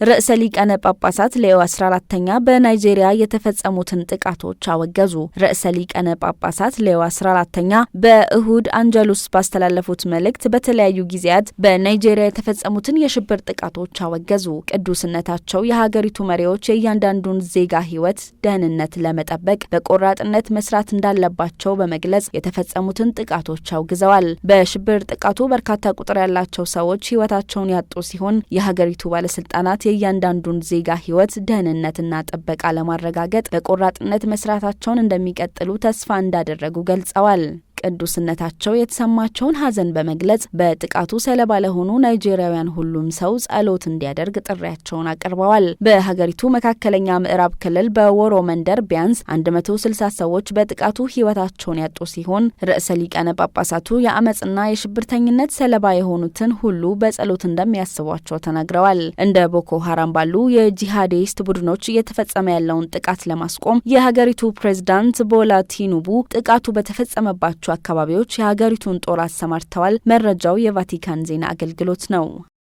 ርዕሰ ሊቃነ ጳጳሳት ሌዮ 14ኛ በናይጄሪያ የተፈጸሙትን ጥቃቶች አወገዙ። ርዕሰ ሊቃነ ጳጳሳት ሌዮ 14ኛ በእሁድ አንጀሉስ ባስተላለፉት መልእክት በተለያዩ ጊዜያት በናይጄሪያ የተፈጸሙትን የሽብር ጥቃቶች አወገዙ። ቅዱስነታቸው የሀገሪቱ መሪዎች የእያንዳንዱን ዜጋ ሕይወት ደህንነት ለመጠበቅ በቆራጥነት መስራት እንዳለባቸው በመግለጽ የተፈጸሙትን ጥቃቶች አውግዘዋል። በሽብር ጥቃቱ በርካታ ቁጥር ያላቸው ሰዎች ሕይወታቸውን ያጡ ሲሆን የሀገሪቱ ባለስልጣናት የእያንዳንዱን ዜጋ ሕይወት ደህንነትና ጥበቃ ለማረጋገጥ በቆራጥነት መስራታቸውን እንደሚቀጥሉ ተስፋ እንዳደረጉ ገልጸዋል። ቅዱስነታቸው የተሰማቸውን ሐዘን በመግለጽ በጥቃቱ ሰለባ ለሆኑ ናይጄሪያውያን ሁሉም ሰው ጸሎት እንዲያደርግ ጥሪያቸውን አቅርበዋል። በሀገሪቱ መካከለኛ ምዕራብ ክልል በወሮ መንደር ቢያንስ 160 ሰዎች በጥቃቱ ሕይወታቸውን ያጡ ሲሆን ርዕሰ ሊቃነ ጳጳሳቱ የአመጽና የሽብርተኝነት ሰለባ የሆኑትን ሁሉ በጸሎት እንደሚያስቧቸው ተናግረዋል። እንደ ቦኮ ሀራም ባሉ የጂሃዲስት ቡድኖች እየተፈጸመ ያለውን ጥቃት ለማስቆም የሀገሪቱ ፕሬዝዳንት ቦላ ቲኑቡ ጥቃቱ በተፈጸመባቸው አካባቢዎች የሀገሪቱን ጦር አሰማርተዋል። መረጃው የቫቲካን ዜና አገልግሎት ነው።